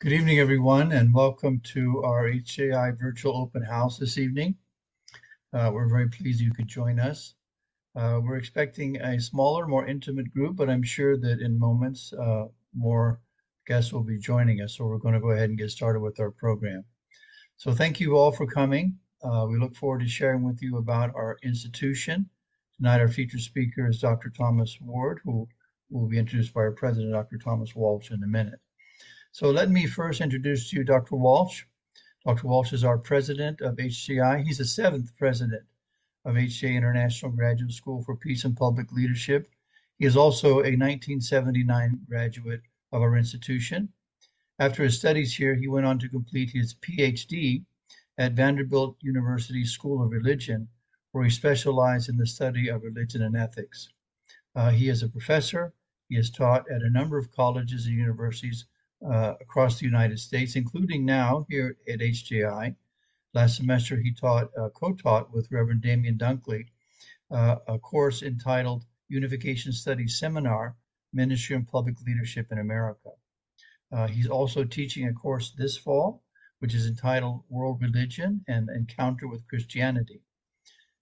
Good evening, everyone, and welcome to our HJI virtual open house this evening. We're very pleased you could join us. We're expecting a smaller, more intimate group, but I'm sure that in moments more guests will be joining us. So we're going to go ahead and get started with our program. So thank you all for coming. We look forward to sharing with you about our institution. Tonight, our featured speaker is Dr. Thomas Ward, who will be introduced by our president, Dr. Thomas Walsh, in a minute. So let me first introduce to you Dr. Walsh. Dr. Walsh is our president of HJI. He's the seventh president of HJI International Graduate School for Peace and Public Leadership. He is also a 1979 graduate of our institution. After his studies here, he went on to complete his PhD at Vanderbilt University School of Religion, where he specialized in the study of religion and ethics. He is a professor. He has taught at a number of colleges and universities across the United States, including now here at HJI. Last semester, he co-taught with Reverend Damian Dunkley a course entitled Unification Studies Seminar, Ministry and Public Leadership in America. He's also teaching a course this fall, which is entitled World Religion and Encounter with Christianity.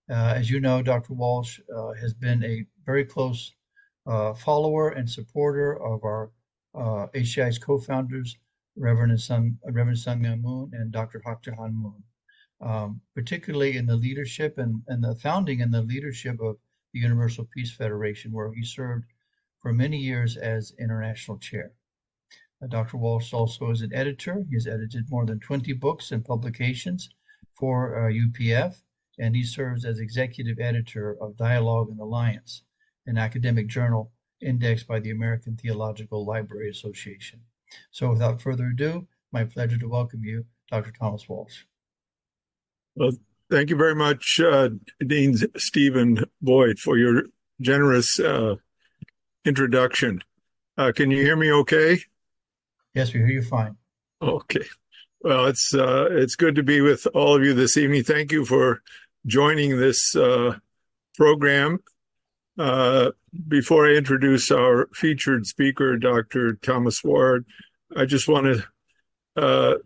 As you know, Dr. Walsh has been a very close follower and supporter of our HJI's co-founders, Reverend Sun Myung Moon and Dr. Hak Jahan Moon, particularly in the leadership and the founding and the leadership of the Universal Peace Federation, where he served for many years as international chair. Dr. Walsh also is an editor. He has edited more than 20 books and publications for UPF, and he serves as executive editor of Dialogue and Alliance, an academic journal indexed by the American Theological Library Association. So without further ado, my pleasure to welcome you, Dr. Thomas Walsh. Well, thank you very much, Dean Stephen Boyd, for your generous introduction. Can you hear me okay? Yes, we hear you fine. Okay. Well, it's good to be with all of you this evening. Thank you for joining this program. Before I introduce our featured speaker, Dr. Thomas Ward, I just want to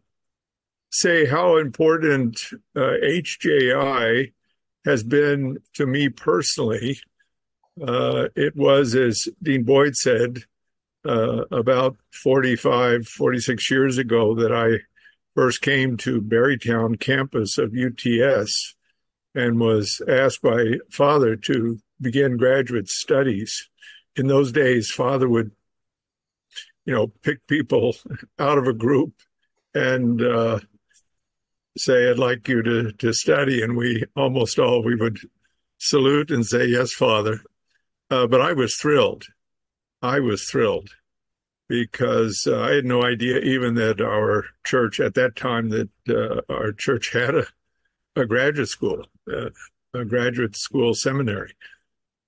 say how important HJI has been to me personally. It was, as Dean Boyd said, about 46 years ago that I first came to Berrytown campus of UTS and was asked by Father to begin graduate studies. In those days, Father would, pick people out of a group and say, "I'd like you to study," and we would salute and say, "Yes, Father." But I was thrilled. Because I had no idea even that our church at that time our church had a graduate school, a graduate school seminary.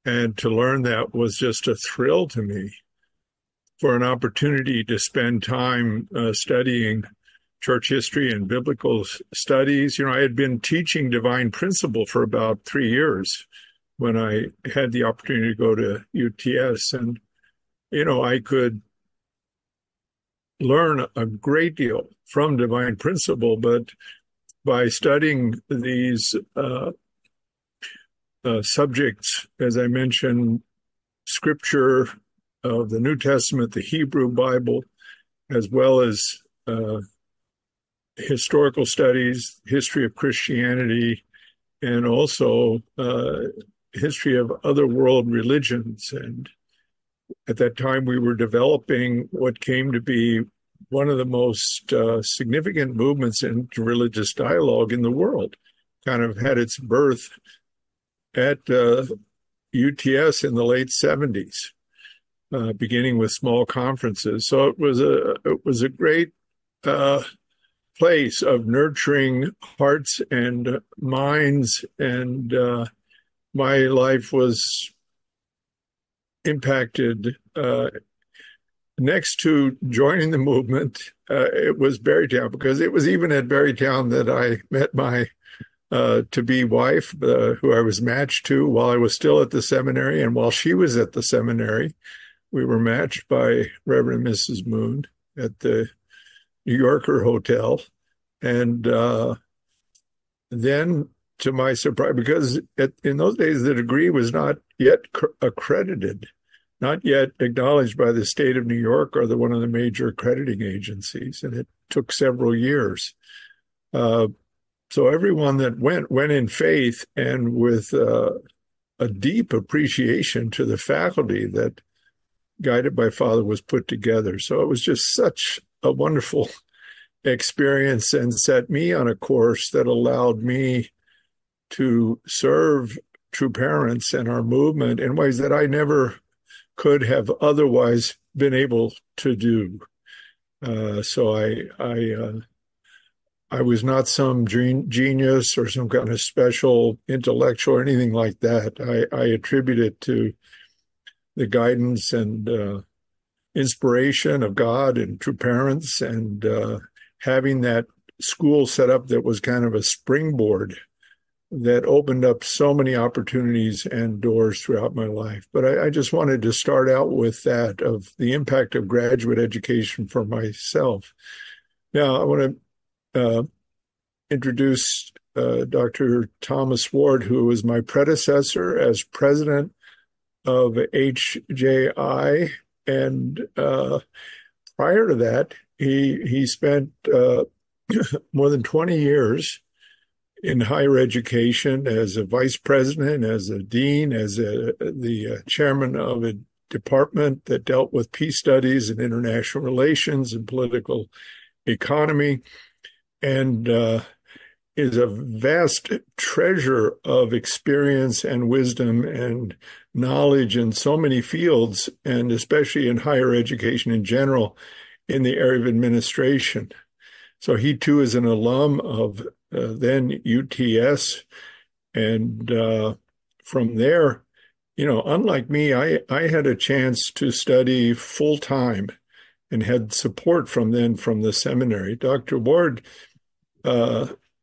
And to learn that was just a thrill to me, for an opportunity to spend time studying church history and biblical studies. I had been teaching divine principle for about 3 years when I had the opportunity to go to UTS. And, I could learn a great deal from divine principle, but by studying these subjects, as I mentioned, scripture of the New Testament, the Hebrew Bible, as well as historical studies, history of Christianity, and also history of other world religions. And at that time, we were developing what came to be one of the most significant movements into religious dialogue in the world. Kind of had its birth at UTS in the late 70s, beginning with small conferences. So it was a great place of nurturing hearts and minds, and my life was impacted. Next to joining the movement, it was Berrytown, because it was even at Berrytown that I met my to-be wife, who I was matched to while I was still at the seminary, and while she was at the seminary, we were matched by Reverend Mrs. Moon at the New Yorker hotel. And then, to my surprise, because in those days the degree was not yet accredited, not yet acknowledged by the state of New York or one of the major accrediting agencies, and it took several years. So everyone that went in faith and with a deep appreciation to the faculty that, guided by Father, was put together. So it was just such a wonderful experience and set me on a course that allowed me to serve true parents and our movement in ways that I never could have otherwise been able to do. So I was not some genius or some kind of special intellectual or anything like that. I attribute it to the guidance and inspiration of God and true parents, and having that school set up that was kind of a springboard that opened up so many opportunities and doors throughout my life. But I just wanted to start out with that, of the impact of graduate education for myself. Now, I want to introduce Dr. Thomas Ward, who was my predecessor as president of HJI. And prior to that, he spent more than 20 years in higher education as a vice president, as a dean, as the chairman of a department that dealt with peace studies and international relations and political economy, and is a vast treasure of experience and wisdom and knowledge in so many fields, and especially in higher education in general, in the area of administration. So he too is an alum of then UTS. And from there, unlike me, I had a chance to study full time and had support from the seminary. Dr. Ward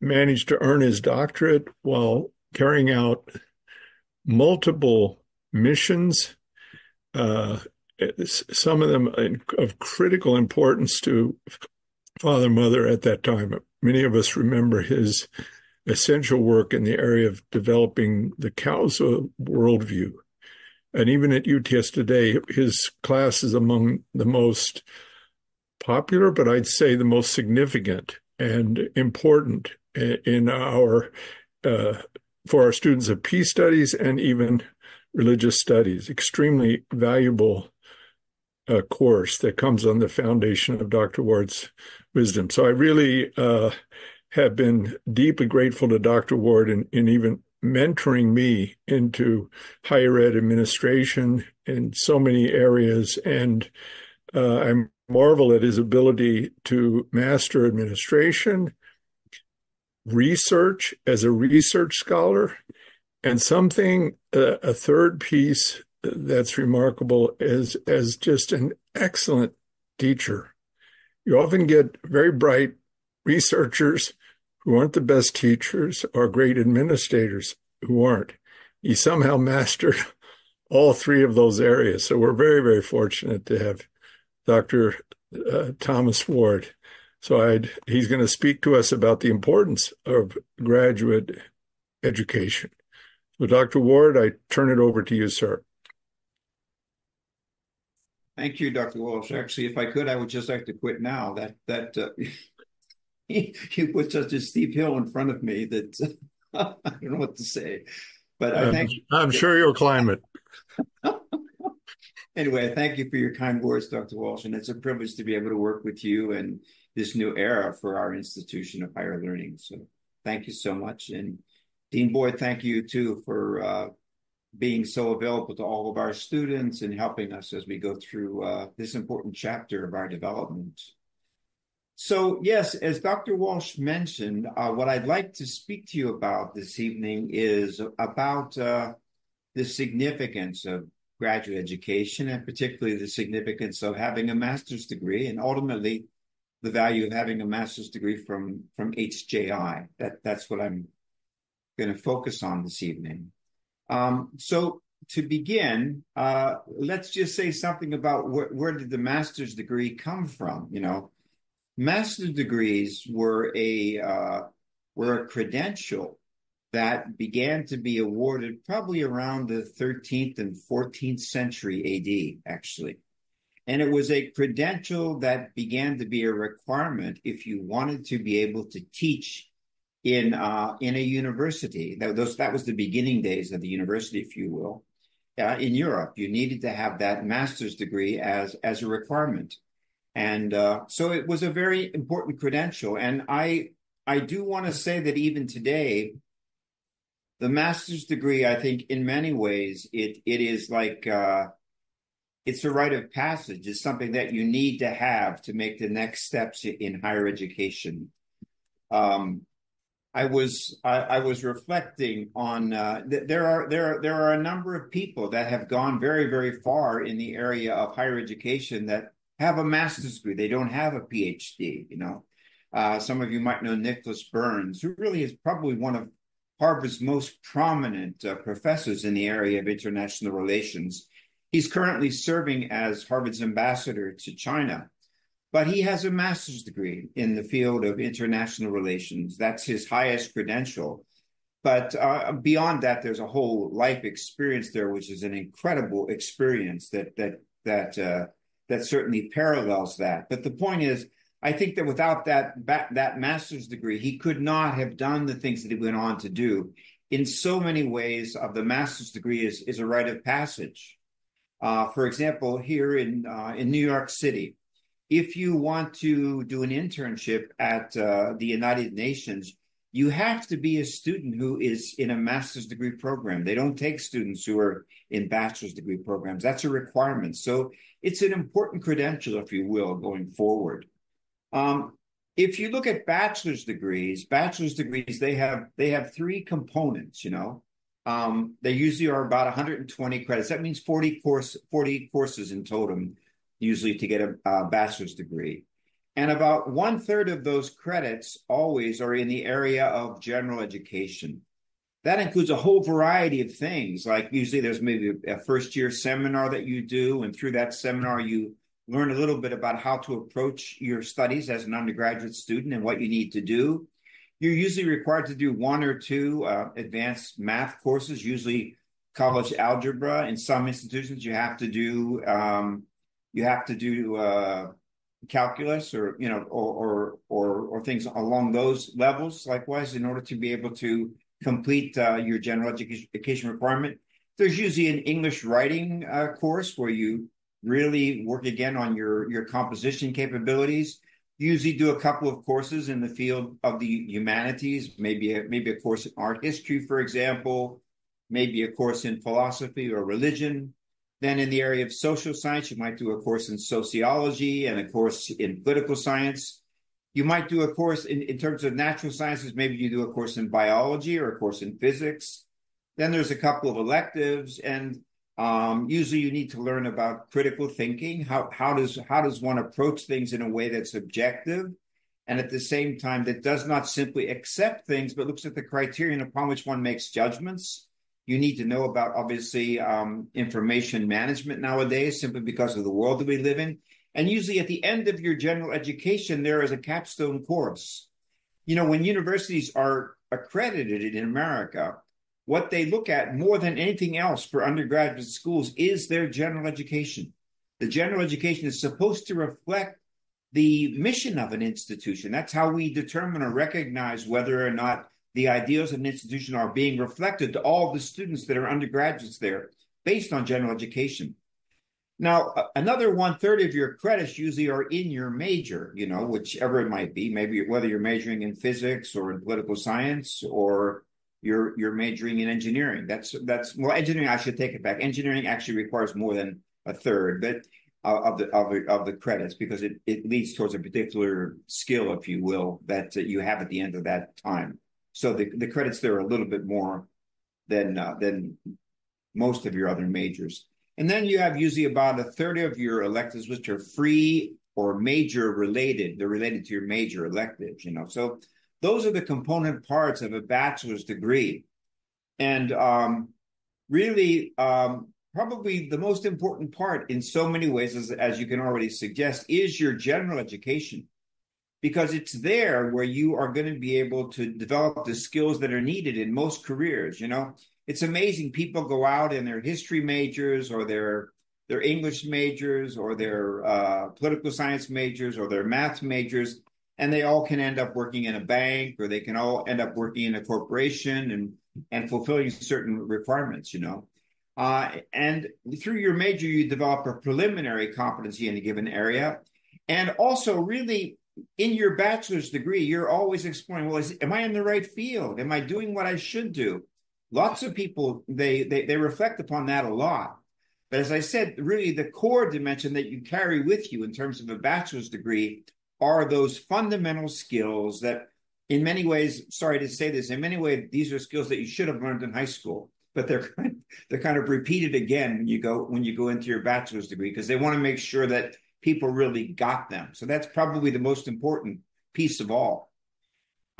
managed to earn his doctorate while carrying out multiple missions, some of them of critical importance to Father and Mother at that time. Many of us remember his essential work in the area of developing the Kausa worldview. And even at UTS today, his class is among the most popular, but I'd say the most significant and important in for our students of peace studies and even religious studies. Extremely valuable course that comes on the foundation of Dr. Ward's wisdom. So I really have been deeply grateful to Dr. Ward in even mentoring me into higher ed administration in so many areas. And I marvel at his ability to master administration, research as a research scholar, and a third piece that's remarkable is as just an excellent teacher. You often get very bright researchers who aren't the best teachers, or great administrators who aren't. He somehow mastered all three of those areas. So we're very, very fortunate to have Dr. Thomas Ward. So he's going to speak to us about the importance of graduate education. So Dr. Ward, I turn it over to you, sir. Thank you, Dr. Walsh. Actually, if I could, I would just like to quit now. He put such a steep hill in front of me that I don't know what to say. But I thank you. I'm sure you'll climb it. Anyway, thank you for your kind words, Dr. Walsh, and it's a privilege to be able to work with you in this new era for our institution of higher learning. So thank you so much. And Dean Boyd, thank you too for being so available to all of our students and helping us as we go through this important chapter of our development. So yes, as Dr. Walsh mentioned, what I'd like to speak to you about this evening is about the significance of graduate education, and particularly the significance of having a master's degree, and ultimately the value of having a master's degree from HJI. That's what I'm going to focus on this evening. So to begin, let's just say something about where did the master's degree come from? Master's degrees were a credential that began to be awarded probably around the 13th and 14th century AD, actually. And it was a credential that began to be a requirement if you wanted to be able to teach in a university. That was the beginning days of the university, if you will. In Europe, you needed to have that master's degree as a requirement. And so it was a very important credential. And I do want to say that even today, the master's degree, I think in many ways, it is like it's a rite of passage. It's something that you need to have to make the next steps in higher education. I was reflecting on there are a number of people that have gone very, very far in the area of higher education that have a master's degree. They don't have a PhD. Some of you might know Nicholas Burns, who really is probably one of Harvard's most prominent professors in the area of international relations. He's currently serving as Harvard's ambassador to China, but he has a master's degree in the field of international relations. That's his highest credential. But beyond that, there's a whole life experience there, which is an incredible experience that certainly parallels that. But the point is, I think that without that master's degree, he could not have done the things that he went on to do. In so many ways, the master's degree is a rite of passage. For example, here in New York City, if you want to do an internship at the United Nations, you have to be a student who is in a master's degree program. They don't take students who are in bachelor's degree programs. That's a requirement. So it's an important credential, if you will, going forward. If you look at bachelor's degrees, they have three components. They usually are about 120 credits. That means 40 courses in total, usually to get a bachelor's degree. And about 1/3 of those credits always are in the area of general education. That includes a whole variety of things. Like usually there's maybe a first year seminar that you do, and through that seminar you learn a little bit about how to approach your studies as an undergraduate student and what you need to do. You're usually required to do one or two advanced math courses, usually college algebra. In some institutions, you have to do calculus or things along those levels. Likewise, in order to be able to complete your general education requirement, there's usually an English writing course where you really work again on your composition capabilities. You usually do a couple of courses in the field of the humanities, maybe a course in art history, for example, maybe a course in philosophy or religion. Then in the area of social science, you might do a course in sociology and a course in political science. You might do a course in terms of natural sciences. Maybe you do a course in biology or a course in physics. Then there's a couple of electives, and usually you need to learn about critical thinking. How does one approach things in a way that's objective, and at the same time that does not simply accept things, but looks at the criterion upon which one makes judgments. You need to know about, obviously, information management nowadays, simply because of the world that we live in. And usually at the end of your general education, there is a capstone course. When universities are accredited in America, what they look at more than anything else for undergraduate schools is their general education. The general education is supposed to reflect the mission of an institution. That's how we determine or recognize whether or not the ideals of an institution are being reflected to all the students that are undergraduates there based on general education. Now, another 1/3 of your credits usually are in your major, whichever it might be, maybe whether you're majoring in physics or in political science or you're majoring in engineering. Well, engineering, I should take it back. Engineering actually requires more than 1/3 but of the credits, because it leads towards a particular skill, if you will, that you have at the end of that time. So the credits there are a little bit more than most of your other majors. And then you have usually about 1/3 of your electives, which are free or major related. They're related to your major electives, So those are the component parts of a bachelor's degree. And really, probably the most important part in so many ways, as you can already suggest, is your general education. because it's there where you are going to be able to develop the skills that are needed in most careers. It's amazing. People go out and they're history majors or they're English majors or they're political science majors or they're math majors, and they all can end up working in a bank, or they can all end up working in a corporation and fulfilling certain requirements. And through your major, you develop a preliminary competency in a given area. And also, really, in your bachelor's degree, you're always exploring, well, am I in the right field? Am I doing what I should do? Lots of people, they reflect upon that a lot. But as I said, really the core dimension that you carry with you in terms of a bachelor's degree are those fundamental skills that in many ways, sorry to say this, in many ways, these are skills that you should have learned in high school, but they're kind of repeated again when you go into your bachelor's degree, because they want to make sure that people really got them. So that's probably the most important piece of all.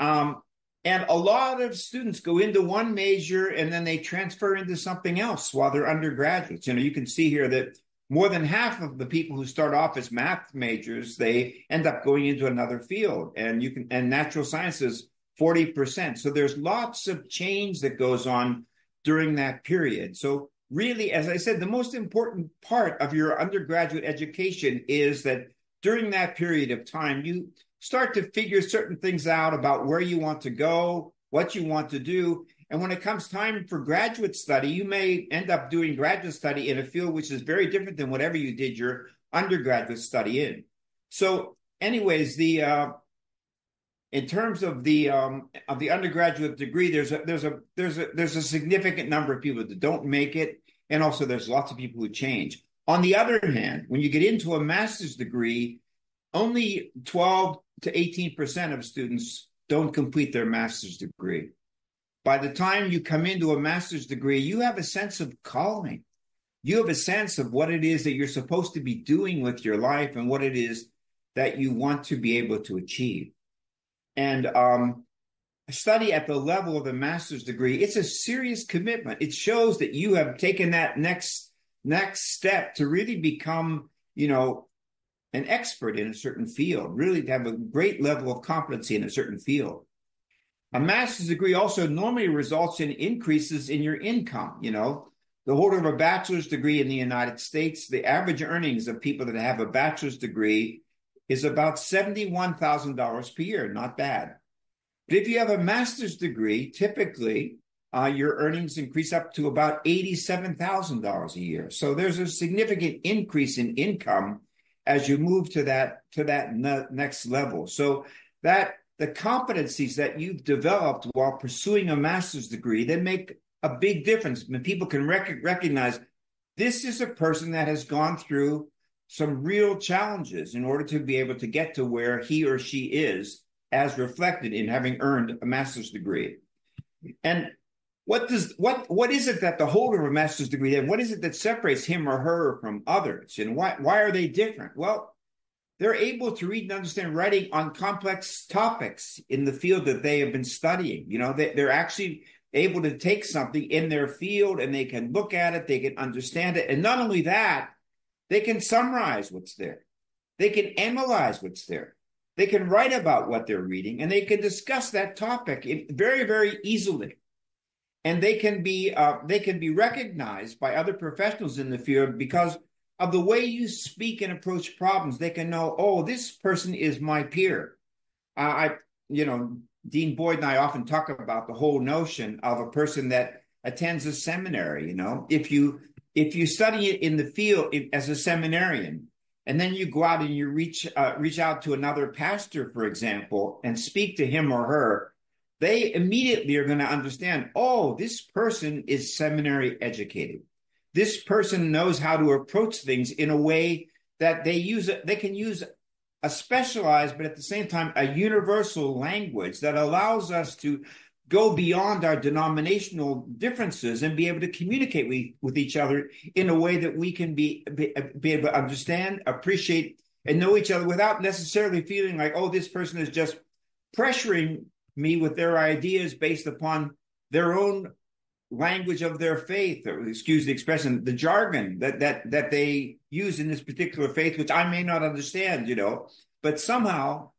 And a lot of students go into one major and then they transfer into something else while they're undergraduates. You can see here that more than half of the people who start off as math majors, they end up going into another field. And natural sciences, 40%. So there's lots of change that goes on during that period. So really, as I said, the most important part of your undergraduate education is that during that period of time, you start to figure certain things out about where you want to go, what you want to do. And when it comes time for graduate study, you may end up doing graduate study in a field which is very different than whatever you did your undergraduate study in. So anyways, in terms of the undergraduate degree, there's a significant number of people that don't make it, and also there's lots of people who change. On the other hand, when you get into a master's degree, only 12 to 18% of students don't complete their master's degree. By the time you come into a master's degree, you have a sense of calling. You have a sense of what it is that you're supposed to be doing with your life and what it is that you want to be able to achieve. And study at the level of a master's degree, it's a serious commitment. It shows that you have taken that next step to really become, an expert in a certain field, really to have a great level of competency in a certain field. A master's degree also normally results in increases in your income. The holder of a bachelor's degree in the United States, the average earnings of people that have a bachelor's degree is about $71,000 per year. Not bad. But if you have a master's degree, typically your earnings increase up to about $87,000 a year. So there's a significant increase in income as you move to that next level. So that the competencies that you've developed while pursuing a master's degree, they make a big difference. When people can recognize this is a person that has gone through some real challenges in order to be able to get to where he or she is, as reflected in having earned a master's degree. And what is it that the holder of a master's degree then, what is it that separates him or her from others? And why are they different? Well, they're able to read and understand writing on complex topics in the field that they have been studying. They're actually able to take something in their field and they can look at it, they can understand it. And not only that, they can summarize what's there. They can analyze what's there. They can write about what they're reading, and they can discuss that topic very, very easily. And they can be recognized by other professionals in the field because of the way you speak and approach problems. They can know, oh, this person is my peer. Dean Boyd and I often talk about the whole notion of a person that attends a seminary. If you study it in the field as a seminarian, and then you go out and you reach out to another pastor, for example, and speak to him or her, they immediately are going to understand, oh, this person is seminary educated. This person knows how to approach things in a way that they can use a specialized, but at the same time, a universal language that allows us to go beyond our denominational differences and be able to communicate with each other in a way that we can be able to understand, appreciate, and know each other without necessarily feeling like, oh, this person is just pressuring me with their ideas based upon their own language of their faith, or excuse the expression, the jargon that they use in this particular faith, which I may not understand, but somehow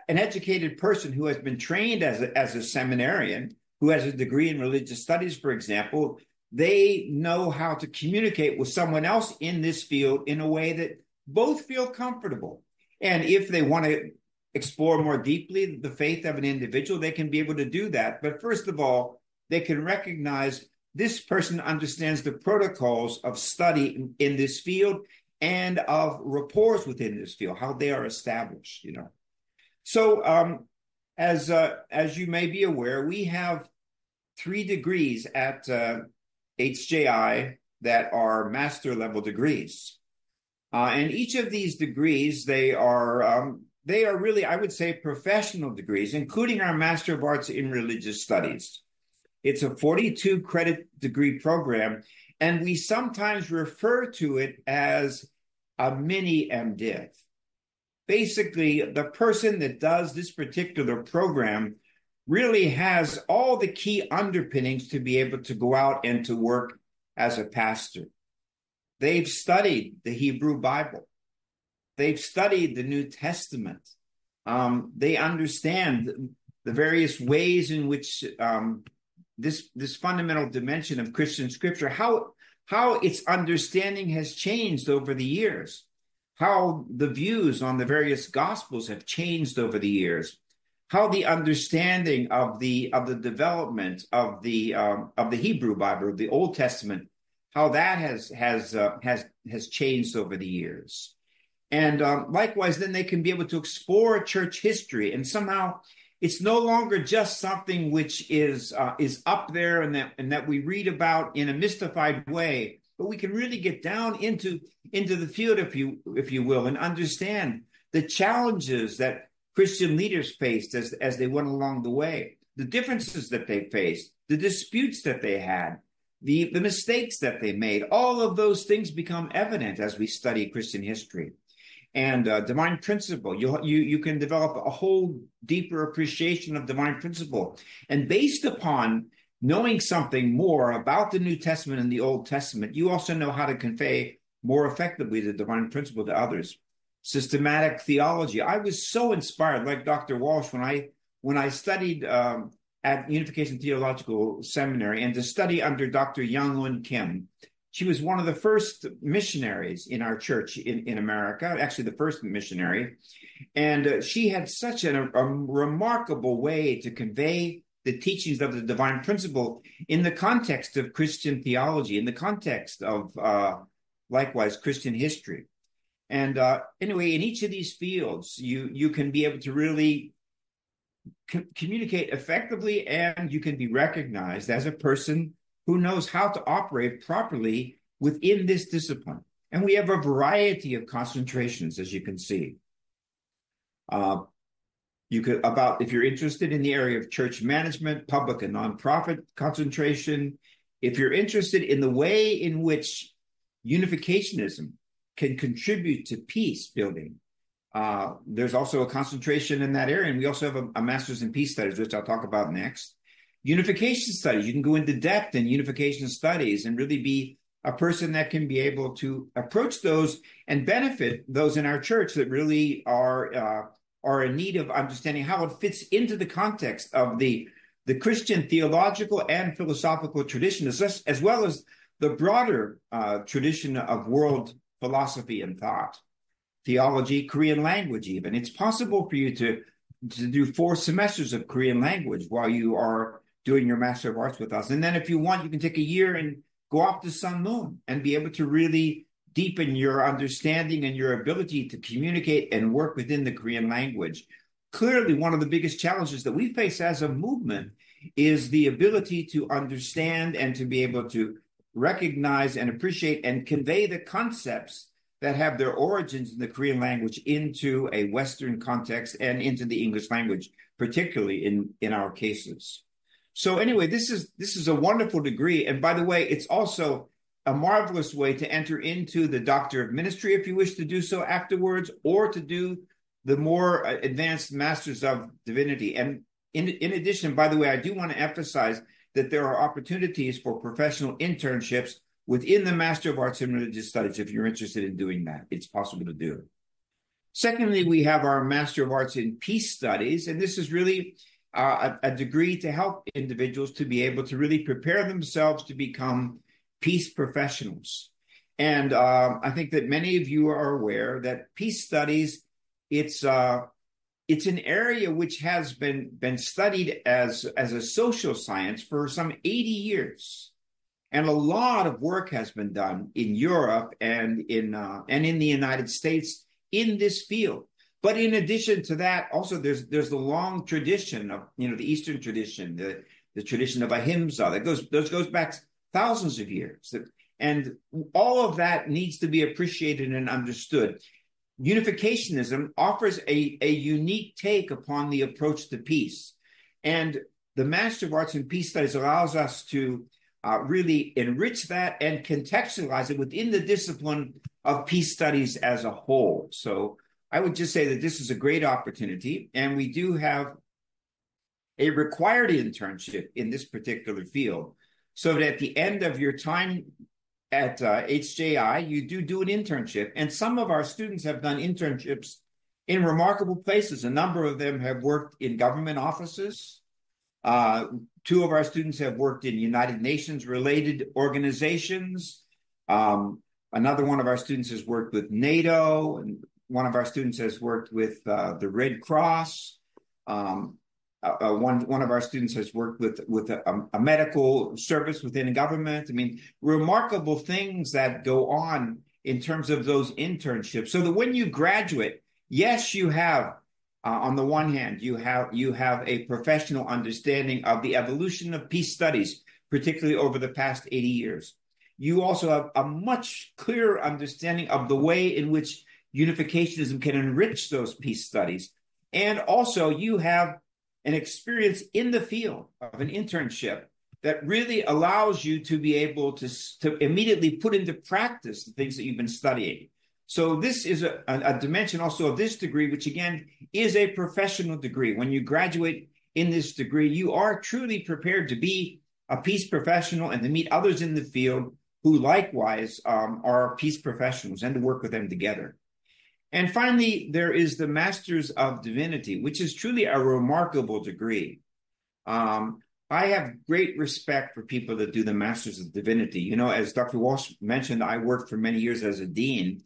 an educated person who has been trained as a seminarian, who has a degree in religious studies, for example, they know how to communicate with someone else in this field in a way that both feel comfortable. And if they want to explore more deeply the faith of an individual, they can be able to do that. But first of all, they can recognize this person understands the protocols of study in this field and of rapports within this field, how they are established, So as you may be aware, we have 3 degrees at HJI that are master level degrees. And each of these degrees, they are really, I would say, professional degrees, including our Master of Arts in Religious Studies. It's a 42 credit degree program, and we sometimes refer to it as a mini MDiv. Basically, the person that does this particular program really has all the key underpinnings to be able to go out and to work as a pastor. They've studied the Hebrew Bible. They've studied the New Testament. They understand the various ways in which this fundamental dimension of Christian scripture, how its understanding has changed over the years, how the views on the various gospels have changed over the years, how the understanding of the development of the Hebrew Bible, of the Old Testament, how that has changed over the years. And likewise, then they can be able to explore church history, and somehow it's no longer just something which is up there and that we read about in a mystified way, but we can really get down into the field, if you will, and understand the challenges that Christian leaders faced as they went along the way, the differences that they faced, the disputes that they had, the mistakes that they made. All of those things become evident as we study Christian history. And divine principle, you can develop a whole deeper appreciation of divine principle. And based upon knowing something more about the New Testament and the Old Testament, you also know how to convey more effectively the divine principle to others. Systematic theology. I was so inspired, like Dr. Walsh, when I studied at Unification Theological Seminary and to study under Dr. Young-Un Kim. She was one of the first missionaries in our church in America, actually the first missionary. And she had such a remarkable way to convey the teachings of the divine principle in the context of Christian theology, in the context of, likewise, Christian history. And anyway, in each of these fields, you can be able to really communicate effectively, and you can be recognized as a person who knows how to operate properly within this discipline. And we have a variety of concentrations, as you can see. If you're interested in the area of church management, public and nonprofit concentration, if you're interested in the way in which unificationism can contribute to peace building, there's also a concentration in that area. And we also have a master's in peace studies, which I'll talk about next. Unification studies, you can go into depth in unification studies and really be a person that can be able to approach those and benefit those in our church that really are in need of understanding how it fits into the context of the Christian theological and philosophical tradition, as well as the broader tradition of world philosophy and thought, theology, Korean language even. It's possible for you to do 4 semesters of Korean language while you are doing your Master of Arts with us. And then if you want, you can take a year and go off to Sun Moon and be able to really deepen your understanding and your ability to communicate and work within the Korean language. Clearly, one of the biggest challenges that we face as a movement is the ability to understand and to be able to recognize and appreciate and convey the concepts that have their origins in the Korean language into a Western context and into the English language, particularly in our cases. So anyway, this is a wonderful degree. And by the way, it's also a marvelous way to enter into the Doctor of Ministry if you wish to do so afterwards, or to do the more advanced Masters of Divinity. And in addition, by the way, I do want to emphasize that there are opportunities for professional internships within the Master of Arts in Religious Studies if you're interested in doing that. It's possible to do. Secondly, we have our Master of Arts in Peace Studies, and this is really a degree to help individuals to be able to really prepare themselves to become peace professionals. And I think that many of you are aware that peace studies, it's an area which has been studied as a social science for some 80 years. And a lot of work has been done in Europe and in the United States in this field. But in addition to that, also there's the long tradition of, the Eastern tradition, the tradition of ahimsa that goes back thousands of years. And all of that needs to be appreciated and understood. Unificationism offers a unique take upon the approach to peace. And the Master of Arts in Peace Studies allows us to really enrich that and contextualize it within the discipline of peace studies as a whole. So I would just say that this is a great opportunity, and we do have a required internship in this particular field, so that at the end of your time at HJI, you do an internship. And some of our students have done internships in remarkable places. A number of them have worked in government offices. Two of our students have worked in United Nations related organizations. Another one of our students has worked with NATO, and one of our students has worked with the Red Cross. One of our students has worked with a medical service within a government. I mean, remarkable things that go on in terms of those internships. So that when you graduate, yes, you have on the one hand, you have a professional understanding of the evolution of peace studies, particularly over the past 80 years. You also have a much clearer understanding of the way in which unificationism can enrich those peace studies. And also you have an experience in the field of an internship that really allows you to be able to immediately put into practice the things that you've been studying. So this is a dimension also of this degree, which again is a professional degree. When you graduate in this degree, you are truly prepared to be a peace professional and to meet others in the field who likewise are peace professionals, and to work with them together. And finally, there is the Masters of Divinity, which is truly a remarkable degree. I have great respect for people that do the Masters of Divinity. As Dr. Walsh mentioned, I worked for many years as a dean.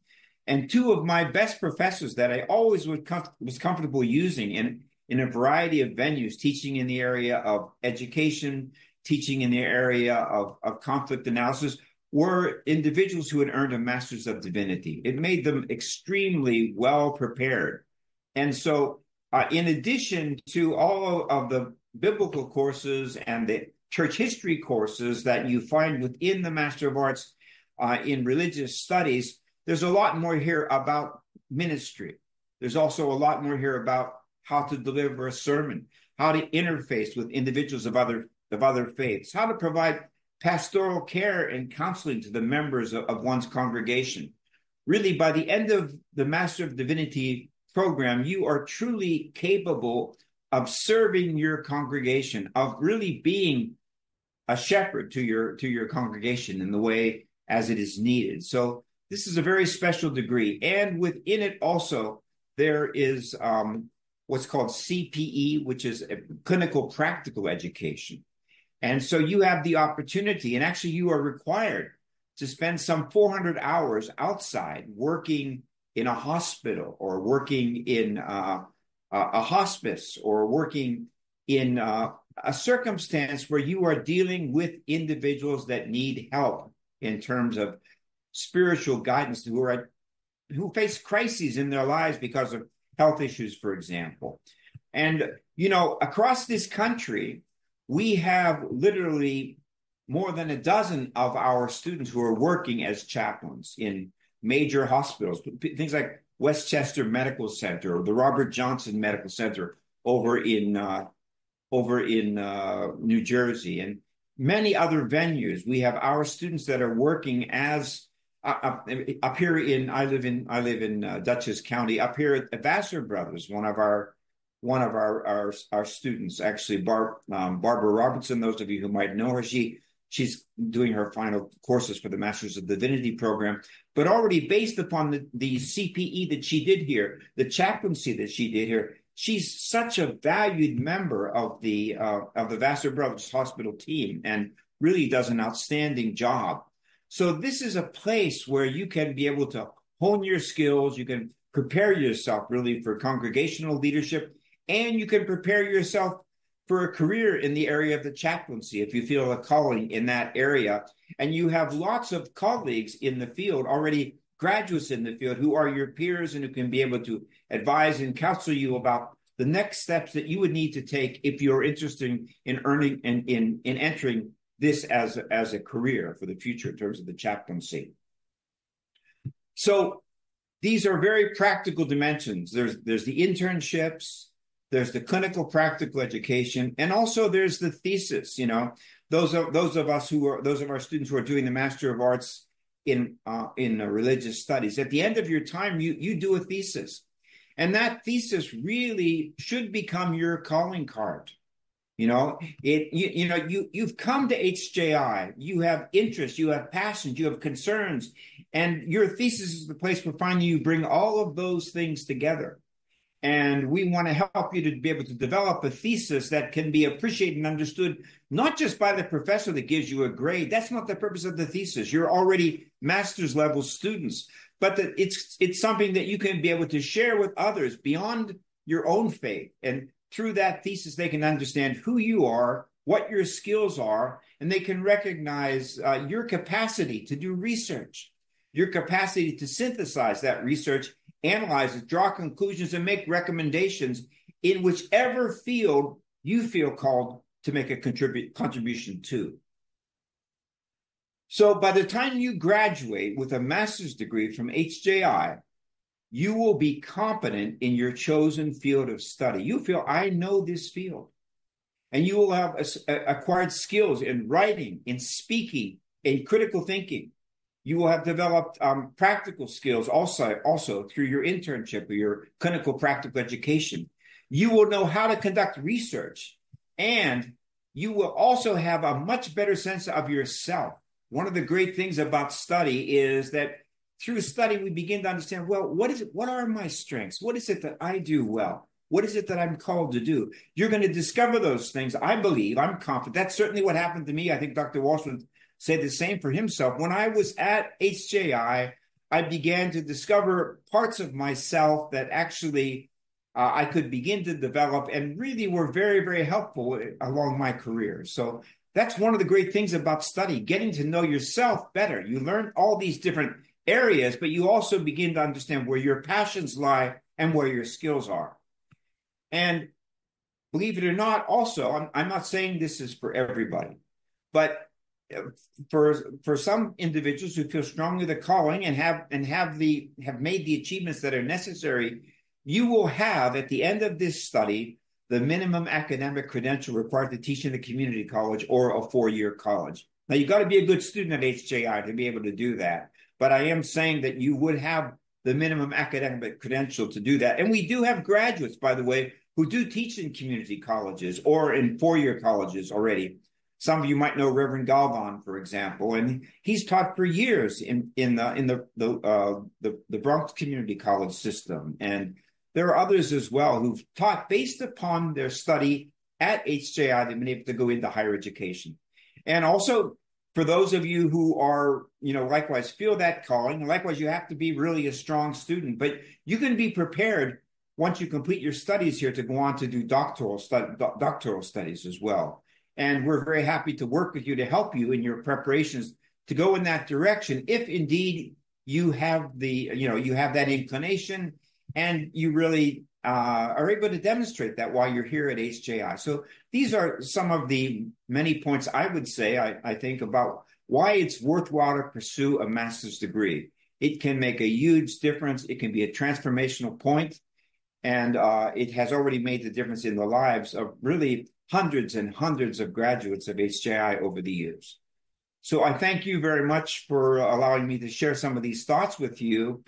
And two of my best professors that I always was comfortable using in a variety of venues, teaching in the area of education, teaching in the area of conflict analysis, were individuals who had earned a Master's of Divinity. It made them extremely well prepared. And so in addition to all of the biblical courses and the church history courses that you find within the Master of Arts in religious studies, there's a lot more here about ministry. There's also a lot more here about how to deliver a sermon, how to interface with individuals of other faiths, how to provide pastoral care and counseling to the members of one's congregation. Really, by the end of the Master of Divinity program, you are truly capable of serving your congregation, of really being a shepherd to your congregation in the way as it is needed. So this is a very special degree. And within it also, there is what's called CPE, which is a clinical practical education. And so you have the opportunity, and actually you are required to spend some 400 hours outside working in a hospital, or working in a hospice, or working in a circumstance where you are dealing with individuals that need help in terms of spiritual guidance, who face crises in their lives because of health issues, for example. And, across this country, we have literally more than a dozen of our students who are working as chaplains in major hospitals, things like Westchester Medical Center or the Robert Johnson Medical Center over in New Jersey, and many other venues. We have our students that are working as up here I live in Dutchess County. Up here at Vassar Brothers, one of our students, actually, Barbara Robertson. Those of you who might know her, she she's doing her final courses for the Masters of Divinity program, but already based upon the CPE that she did here, the chaplaincy that she did here, she's such a valued member of the Vassar Brothers Hospital team and really does an outstanding job. So this is a place where you can be able to hone your skills, you can prepare yourself really for congregational leadership, and you can prepare yourself for a career in the area of the chaplaincy if you feel a calling in that area. And you have lots of colleagues in the field, already graduates in the field, who are your peers and who can be able to advise and counsel you about the next steps that you would need to take if you're interested in earning and in entering this as a career for the future in terms of the chaplaincy. So these are very practical dimensions. There's the internships, there's the clinical practical education, and also there's the thesis. You know, those of our students who are doing the Master of Arts in religious studies. At the end of your time, you do a thesis, and that thesis really should become your calling card. You know, you've come to HJI, you have interests, you have passions, you have concerns, and your thesis is the place where finally you bring all of those things together. And we want to help you to be able to develop a thesis that can be appreciated and understood, not just by the professor that gives you a grade. That's not the purpose of the thesis. You're already master's level students, but that it's something that you can be able to share with others beyond your own faith. And through that thesis, they can understand who you are, what your skills are, and they can recognize your capacity to do research, your capacity to synthesize that research, analyze it, draw conclusions, and make recommendations in whichever field you feel called to make a contribution to. So by the time you graduate with a master's degree from HJI, you will be competent in your chosen field of study. You feel, I know this field. And you will have acquired skills in writing, in speaking, in critical thinking. You will have developed practical skills also through your internship or your clinical practical education. You will know how to conduct research, and you will also have a much better sense of yourself. One of the great things about study is that through study, we begin to understand, well, what are my strengths? What is it that I do well? What is it that I'm called to do? You're going to discover those things. I believe, I'm confident. That's certainly what happened to me. I think Dr. Walsh would say the same for himself. When I was at HJI, I began to discover parts of myself that actually I could begin to develop and really were very, very helpful along my career. So that's one of the great things about study, getting to know yourself better. You learn all these different areas, but you also begin to understand where your passions lie and where your skills are. And believe it or not, also, I'm not saying this is for everybody, but for some individuals who feel strongly the calling and have made the achievements that are necessary, you will have at the end of this study the minimum academic credential required to teach in a community college or a 4-year college. Now, you've got to be a good student at HJI to be able to do that. But I am saying that you would have the minimum academic credential to do that. And we do have graduates, by the way, who do teach in community colleges or in 4-year colleges already. Some of you might know Reverend Galvan, for example, and he's taught for years in the Bronx Community College system. And there are others as well who've taught based upon their study at HJI. They've been able to go into higher education. And also, for those of you who are, likewise feel that calling, likewise, you have to be really a strong student, but you can be prepared once you complete your studies here to go on to do doctoral studies as well. And we're very happy to work with you to help you in your preparations to go in that direction, if indeed you have you have that inclination and you really are able to demonstrate that while you're here at HJI. So these are some of the many points I would say, I think, about why it's worthwhile to pursue a master's degree. It can make a huge difference. It can be a transformational point, and it has already made the difference in the lives of really hundreds and hundreds of graduates of HJI over the years. So I thank you very much for allowing me to share some of these thoughts with you.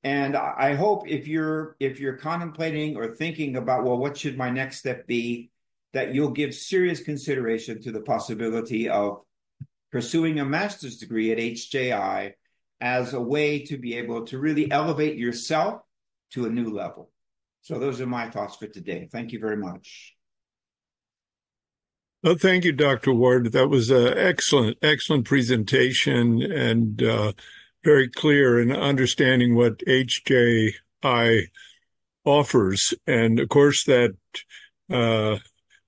And I hope if you're contemplating or thinking about, well, what should my next step be, that you'll give serious consideration to the possibility of pursuing a master's degree at HJI as a way to be able to really elevate yourself to a new level. So those are my thoughts for today. Thank you very much. Well, thank you, Dr. Ward. That was an excellent presentation and very clear in understanding what HJI offers. And of course, that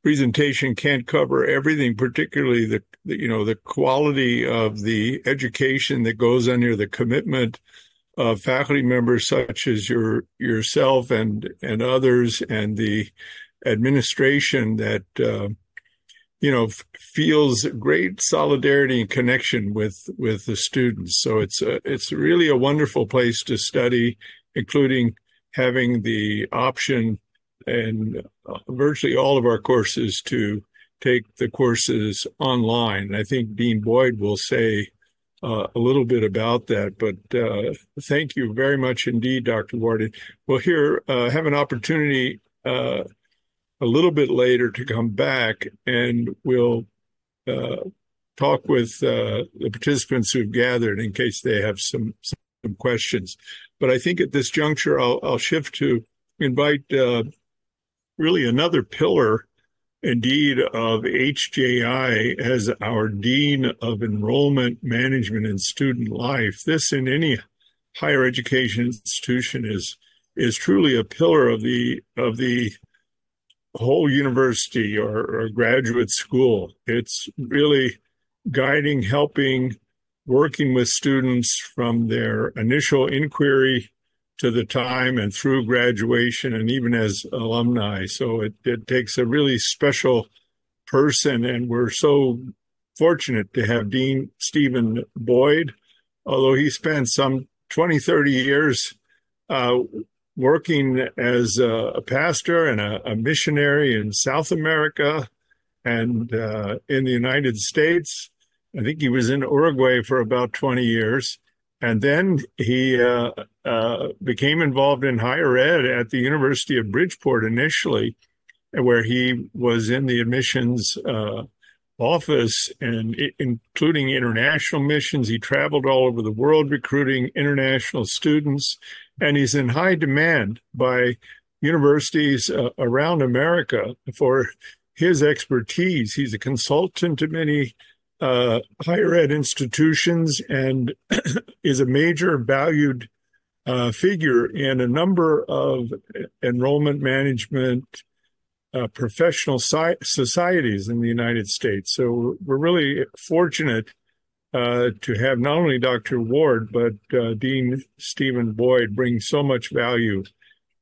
presentation can't cover everything, particularly the quality of the education that goes under the commitment of faculty members such as yourself and others, and the administration that feels great solidarity and connection with the students. So it's really a wonderful place to study, including having the option in virtually all of our courses to take the courses online. I think Dean Boyd will say a little bit about that, but thank you very much indeed, Dr. Ward. We'll have an opportunity a little bit later to come back, and we'll talk with the participants who've gathered in case they have some questions. But I think at this juncture, I'll shift to invite really another pillar, indeed, of HJI as our Dean of Enrollment Management and Student Life. This, in any higher education institution, is truly a pillar of the whole university or graduate school. It's really guiding, helping, working with students from their initial inquiry to the time and through graduation and even as alumni. So it takes a really special person, and we're so fortunate to have Dean Stephen Boyd, although he spent some 20, 30 years working as a pastor and a missionary in South America and in the United States. I think he was in Uruguay for about 20 years. And then he became involved in higher ed at the University of Bridgeport initially, where he was in the admissions office, and including international missions. He traveled all over the world recruiting international students, and he's in high demand by universities around America for his expertise. He's a consultant to many higher ed institutions and is a major valued figure in a number of enrollment management professional societies in the United States. So we're really fortunate to have not only Dr. Ward, but Dean Stephen Boyd bring so much value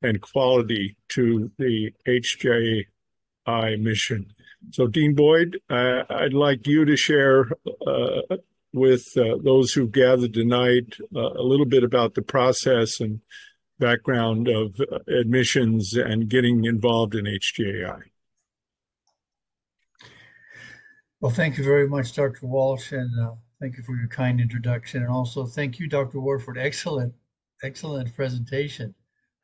and quality to the HJI mission. So, Dean Boyd, I'd like you to share with those who gathered tonight a little bit about the process and background of admissions and getting involved in HJI. Well, thank you very much, Dr. Walsh, and thank you for your kind introduction. And also thank you, Dr. Ward, for an excellent presentation.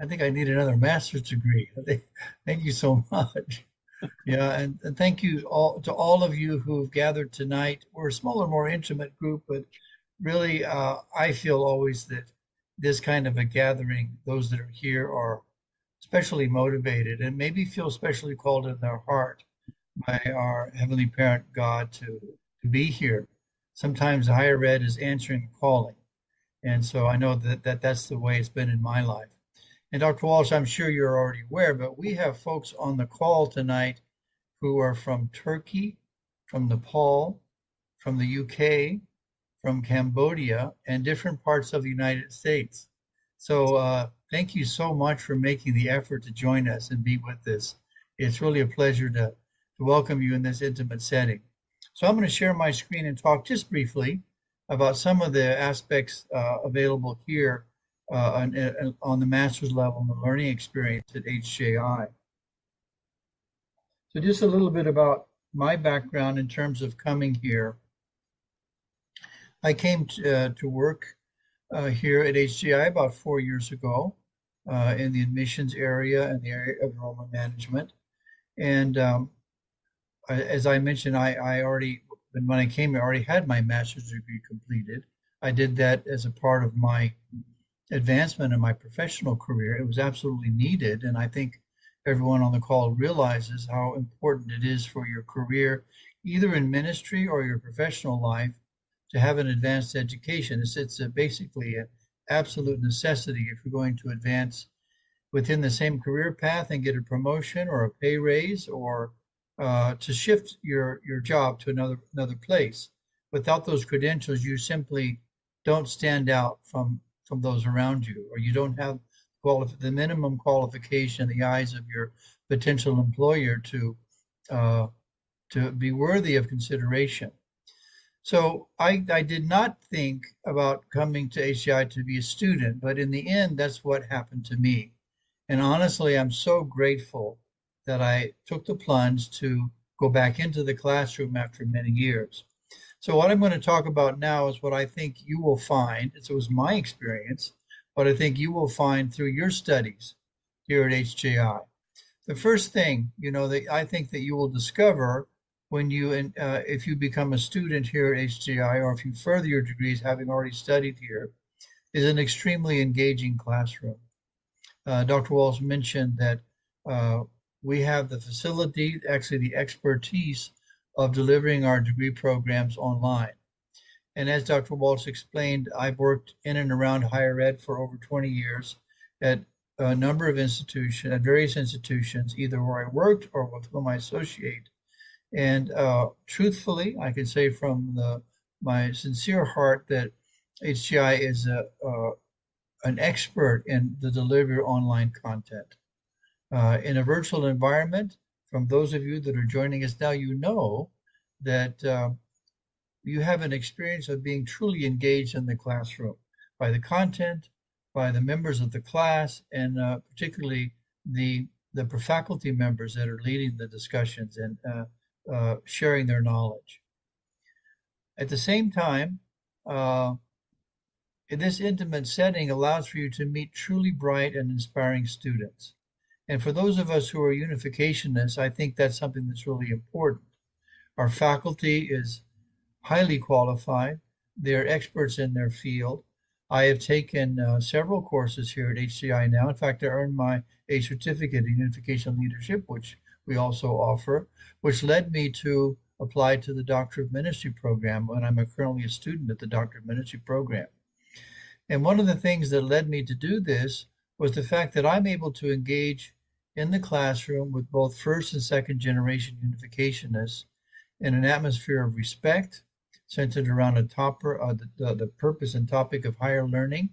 I think I need another master's degree. Thank you so much. Yeah, and thank you to all of you who've gathered tonight. We're a smaller, more intimate group, but really, I feel always that this kind of a gathering, those that are here are especially motivated and maybe feel especially called in their heart by our Heavenly Parent God to be here. Sometimes higher ed is answering the calling. And so I know that's the way it's been in my life. And Dr. Walsh, I'm sure you're already aware, but we have folks on the call tonight who are from Turkey, from Nepal, from the UK, from Cambodia, and different parts of the United States. So thank you so much for making the effort to join us and be with us. It's really a pleasure to welcome you in this intimate setting. So I'm going to share my screen and talk just briefly about some of the aspects available here on the master's level and the learning experience at HJI. So just a little bit about my background in terms of coming here. I came to work here at HJI about 4 years ago in the admissions area and the area of enrollment management. And as I mentioned, I already when I came here, I already had my master's degree completed. I did that as a part of my advancement in my professional career. It was absolutely needed, and I think everyone on the call realizes how important it is for your career, either in ministry or your professional life, to have an advanced education. It's basically an absolute necessity if you're going to advance within the same career path and get a promotion or a pay raise, or to shift your job to another place. Without those credentials, you simply don't stand out from those around you, or you don't have the minimum qualification in the eyes of your potential employer uh, to be worthy of consideration. So I did not think about coming to HJI to be a student, but in the end, that's what happened to me. And honestly, I'm so grateful that I took the plunge to go back into the classroom after many years. So what I'm going to talk about now is what I think you will find. It was my experience, what I think you will find through your studies here at HJI. The first thing, that I think that you will discover when if you become a student here at HJI, or if you further your degrees having already studied here, is an extremely engaging classroom. Dr. Walsh mentioned that we have the facility, actually the expertise of delivering our degree programs online. And as Dr. Walsh explained, I've worked in and around higher ed for over 20 years at a number of institutions, at various institutions, either where I worked or with whom I associate. And truthfully, I can say from my sincere heart that HJI is an expert in the delivery of online content. In a virtual environment, from those of you that are joining us now, you know that you have an experience of being truly engaged in the classroom by the content, by the members of the class, and particularly the faculty members that are leading the discussions and sharing their knowledge. At the same time, in this intimate setting allows for you to meet truly bright and inspiring students. And for those of us who are unificationists, I think that's something that's really important. Our faculty is highly qualified. They're experts in their field. I have taken several courses here at HJI now. In fact, I earned a certificate in unification leadership, which we also offer, which led me to apply to the Doctor of Ministry program when I'm currently a student at the Doctor of Ministry program. And one of the things that led me to do this was the fact that I'm able to engage in the classroom with both first and second generation unificationists in an atmosphere of respect, centered around the purpose and topic of higher learning,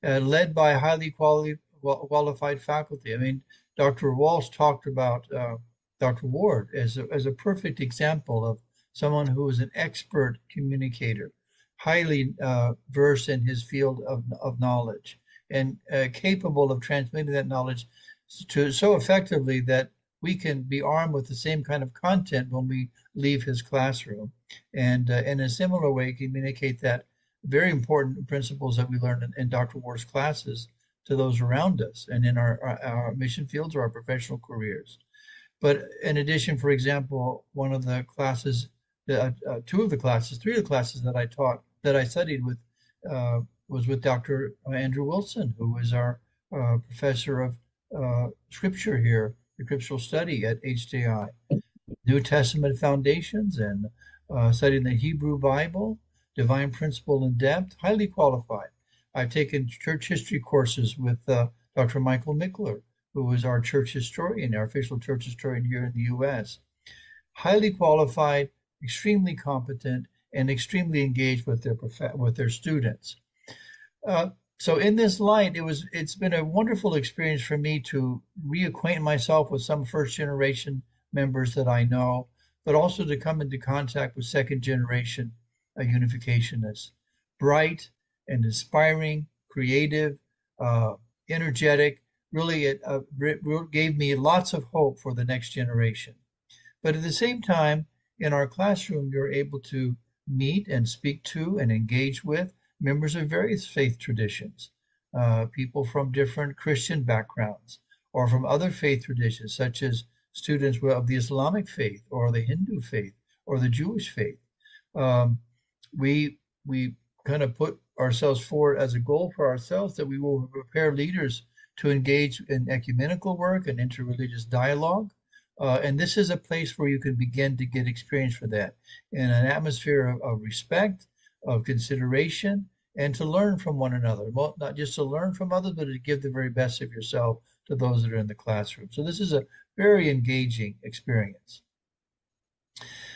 led by highly qualified faculty. I mean, Dr. Walsh talked about Dr. Ward as a perfect example of someone who is an expert communicator, highly versed in his field of knowledge, and capable of transmitting that knowledge so effectively that we can be armed with the same kind of content when we leave his classroom, and in a similar way communicate that very important principles that we learned in Dr. Ward's classes to those around us and in our mission fields or our professional careers. But in addition, for example, one of the classes, three of the classes that I studied with, was with Dr. Andrew Wilson, who is our professor of scripture here, the scriptural study at HJI, New Testament foundations, and studying the Hebrew Bible, divine principle in depth, highly qualified. I've taken church history courses with Dr. Michael Mickler, who is our church historian, our official church historian here in the U.S. Highly qualified, extremely competent, and extremely engaged with their students. So in this light, it's been a wonderful experience for me to reacquaint myself with some first generation members that I know, but also to come into contact with second generation unificationists. Bright and inspiring, creative, energetic. Really, it gave me lots of hope for the next generation. But at the same time, in our classroom, you're able to meet and speak to and engage with members of various faith traditions, people from different Christian backgrounds, or from other faith traditions, such as students of the Islamic faith, or the Hindu faith, or the Jewish faith. um, we kind of put ourselves forward as a goal for ourselves that we will prepare leaders to engage in ecumenical work and interreligious dialogue. And this is a place where you can begin to get experience for that in an atmosphere of respect, of consideration, and to learn from one another. Well, not just to learn from others, but to give the very best of yourself to those that are in the classroom. So this is a very engaging experience.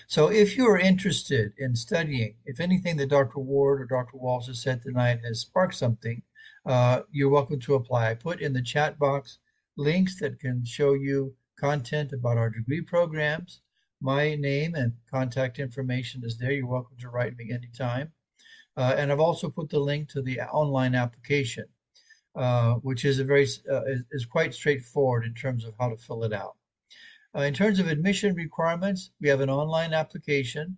So if you are interested in studying, if anything that Dr. Ward or Dr. Walsh has said tonight has sparked something, you're welcome to apply. I put in the chat box links that can show you content about our degree programs. My name and contact information is there. You're welcome to write me anytime. And I've also put the link to the online application, which is is quite straightforward in terms of how to fill it out. In terms of admission requirements, we have an online application.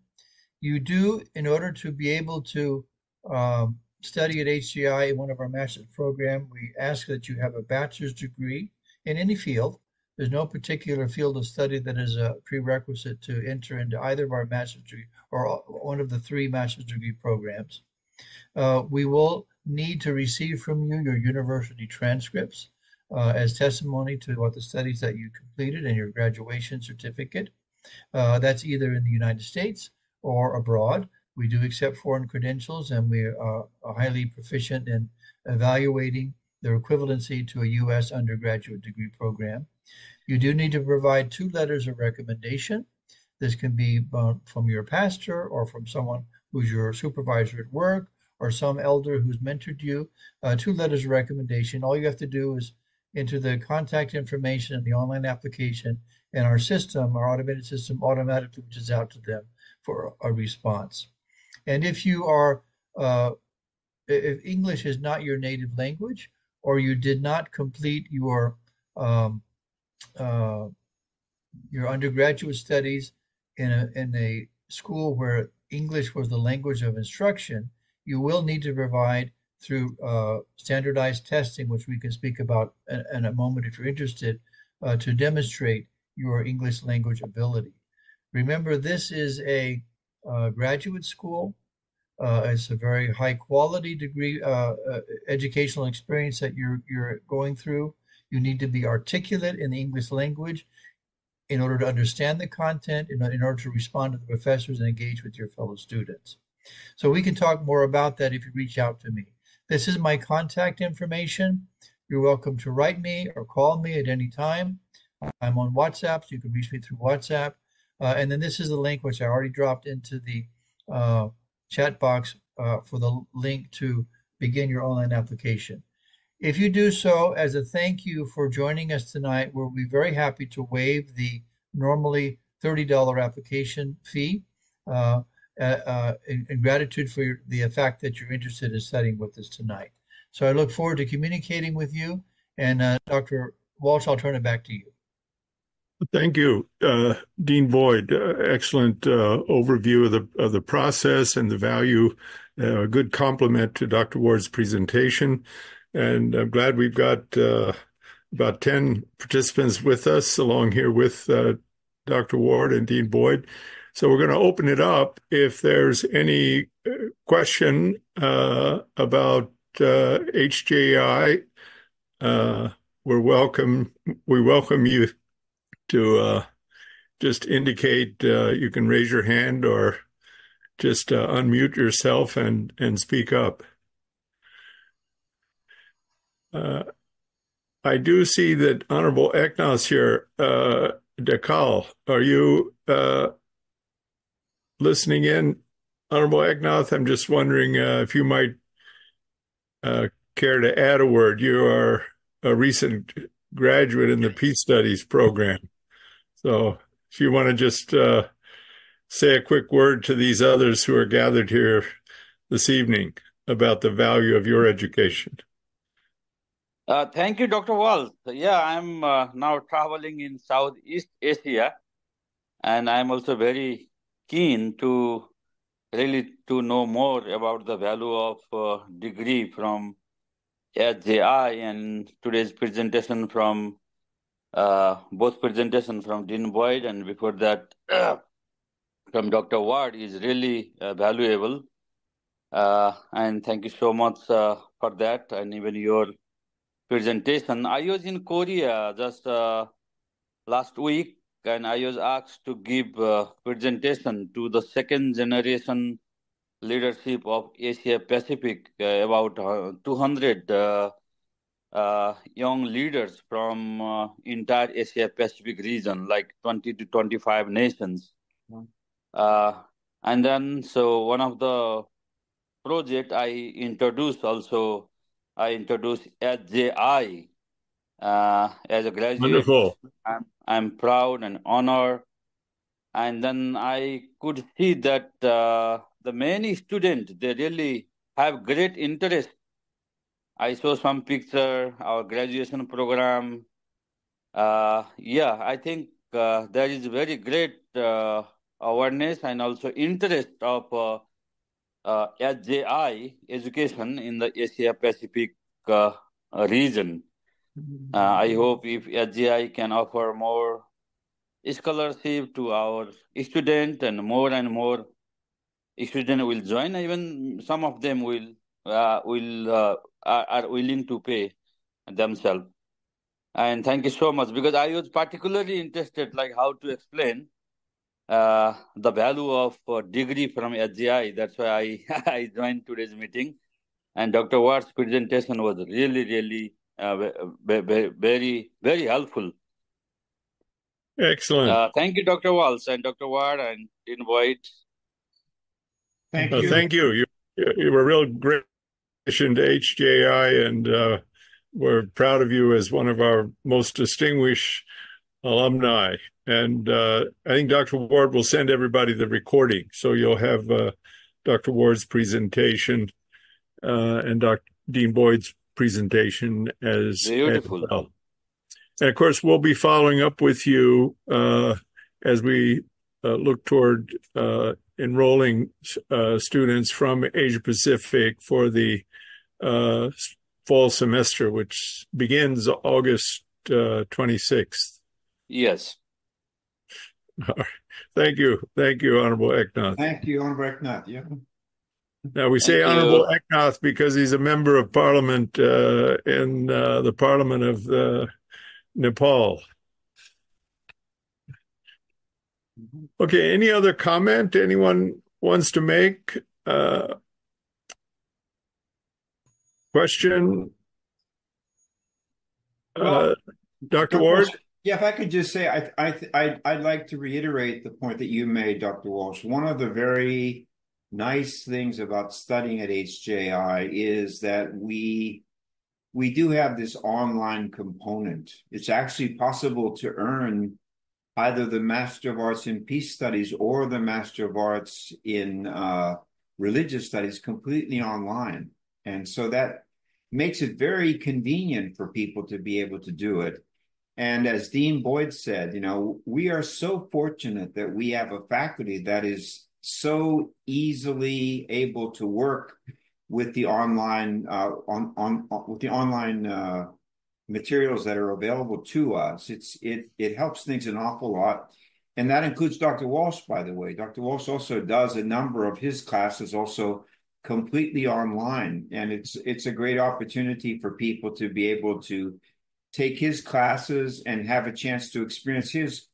You do, in order to be able to study at HJI in one of our master's program, we ask that you have a bachelor's degree in any field. There's no particular field of study that is a prerequisite to enter into either of our master's degree or one of the 3 master's degree programs. We will need to receive from you your university transcripts as testimony to what the studies that you completed and your graduation certificate. That's either in the United States or abroad. We do accept foreign credentials, and we are highly proficient in evaluating their equivalency to a U.S. undergraduate degree program. You do need to provide 2 letters of recommendation. This can be from your pastor or from someone who's your supervisor at work or some elder who's mentored you. 2 letters of recommendation. All you have to do is enter the contact information in the online application, and our system, our automated system, automatically reaches out to them for a response. And if you are, if English is not your native language, or you did not complete your undergraduate studies in a school where English was the language of instruction, you will need to provide through standardized testing, which we can speak about in a moment if you're interested, to demonstrate your English language ability. Remember, this is a graduate school. It's a very high quality degree, educational experience that you're going through. You need to be articulate in the English language in order to understand the content, in order to respond to the professors and engage with your fellow students. So we can talk more about that if you reach out to me. This is my contact information. You're welcome to write me or call me at any time. I'm on WhatsApp, so you can reach me through WhatsApp. And then this is the link which I already dropped into the chat box for the link to begin your online application. If you do so as a thank you for joining us tonight, we'll be very happy to waive the normally $30 application fee in gratitude for the fact that you're interested in studying with us tonight. So I look forward to communicating with you. And Dr. Walsh, I'll turn it back to you. Thank you, Dean Boyd. Excellent overview of the process and the value. A good complement to Dr. Ward's presentation. And I'm glad we've got about 10 participants with us along here with Dr. Ward and Dean Boyd. So we're going to open it up. If there's any question about HJI, we welcome you to just indicate. You can raise your hand or just unmute yourself and speak up. I do see that Honorable Eknos here, Dekal, are you listening in? Honorable Eknoth, I'm just wondering if you might care to add a word. You are a recent graduate in the Peace Studies program. So if you want to just say a quick word to these others who are gathered here this evening about the value of your education. Thank you, Dr. Wall. Yeah, I'm now traveling in Southeast Asia, and I'm also very keen to really to know more about the value of degree from HJI, and today's presentation from both presentation from Dean Boyd and before that from Dr. Ward is really valuable. And thank you so much for that, and even your presentation. I was in Korea just last week, and I was asked to give presentation to the second generation leadership of Asia Pacific, about 200 young leaders from entire Asia Pacific region, like 20 to 25 nations. Uh, and then, so one of the project I introduced HJI as a graduate. Wonderful. I'm proud and honored. And then I could see that the many students, they really have great interest. I saw some picture, our graduation program. Yeah, I think there is very great awareness and also interest of HJI education in the Asia Pacific region. I hope if HJI can offer more scholarship to our student, and more student will join. Even some of them are willing to pay themselves. And thank you so much, because I was particularly interested, like how to explain the value of degree from HGI. That's why I I joined today's meeting. And Dr. Ward's presentation was really very helpful. Excellent. Thank you, Dr. Walls and Dr. Ward, and invite. Thank you. Thank you. You were a real great addition to HJI, and we're proud of you as one of our most distinguished alumni. And I think Dr. Ward will send everybody the recording, so you'll have Dr. Ward's presentation and Dr. Dean Boyd's presentation as well. And of course, we'll be following up with you as we look toward enrolling students from Asia Pacific for the fall semester, which begins August 26th. Yes. Thank you, Honorable Eknath. Thank you, Honorable Eknath. Yeah. Now we say Honorable Eknath because he's a member of Parliament in the Parliament of Nepal. Okay, any other comment anyone wants to make? Question? Well, Dr. Ward? Yeah, if I could just say, I'd like to reiterate the point that you made, Dr. Walsh. One of the very nice things about studying at HJI is that we do have this online component. It's actually possible to earn either the Master of Arts in Peace Studies or the Master of Arts in Religious Studies completely online. And so that makes it very convenient for people to be able to do it. And as Dean Boyd said, we are so fortunate that we have a faculty that is so easily able to work with the online materials that are available to us. It helps things an awful lot. And that includes Dr. Walsh, by the way. Dr. Walsh also does a number of his classes also completely online. And it's a great opportunity for people to be able to take his classes and have a chance to experience his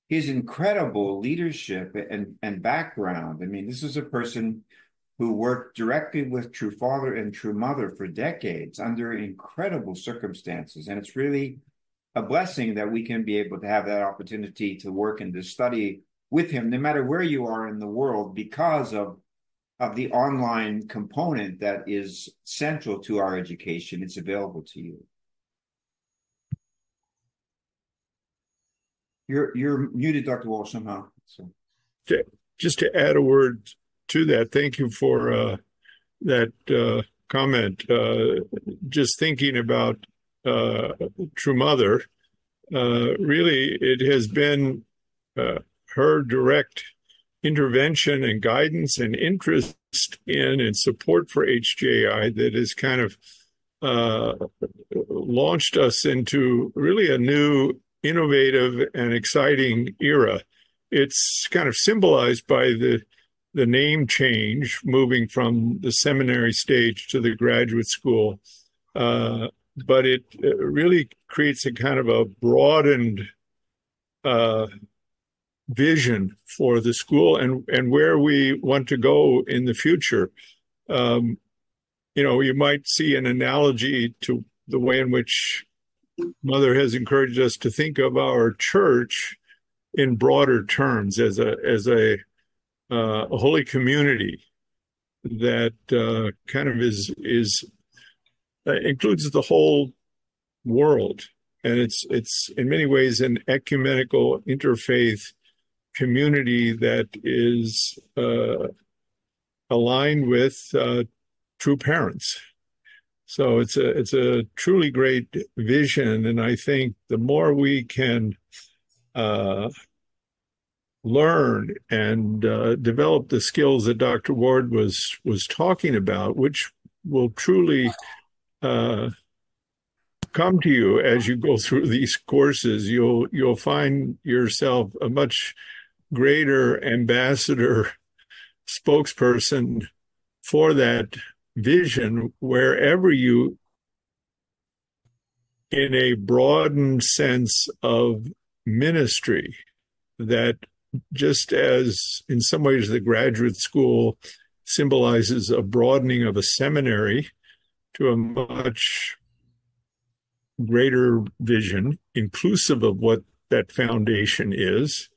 incredible leadership and background. I mean, this is a person who worked directly with True Father and True Mother for decades under incredible circumstances. And it's really a blessing that we can be able to have that opportunity to work and to study with him, no matter where you are in the world, because of the online component that is central to our education. It's available to you. You're muted, Dr. Walsh, somehow. So. Just to add a word to that, thank you for that comment. Just thinking about True Mother, really it has been her direct intervention and guidance and interest in and support for HJI that has kind of launched us into really a new, innovative and exciting era it's kind of symbolized by the name change, moving from the seminary stage to the graduate school. But it really creates a kind of a broadened vision for the school and where we want to go in the future. You might see an analogy to the way in which Mother has encouraged us to think of our church in broader terms as a holy community that kind of is includes the whole world, and it's in many ways an ecumenical interfaith community that is aligned with true parents. So it's a truly great vision, and I think the more we can learn and develop the skills that Dr. Ward was talking about, which will truly come to you as you go through these courses, you'll find yourself a much greater ambassador, spokesperson for that vision wherever you, in a broadened sense of ministry, that just as in some ways the graduate school symbolizes a broadening of a seminary to a much greater vision, inclusive of what that foundation is,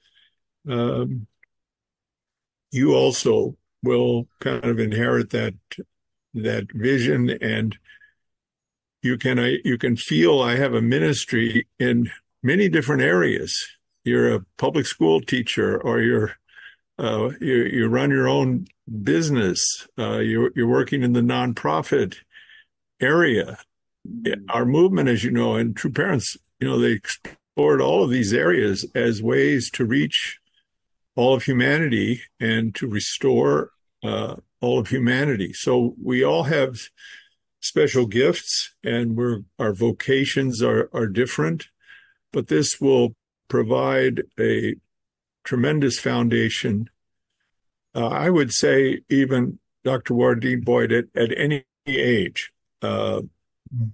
you also will kind of inherit that vision, and you can feel I have a ministry in many different areas. You're a public school teacher, or you run your own business. You're working in the nonprofit area. Our movement, as you know, and True Parents, they explored all of these areas as ways to reach all of humanity and to restore all of humanity. So we all have special gifts, and our vocations are different, but this will provide a tremendous foundation. I would say even Dr. Ward, Dean Boyd, at any age.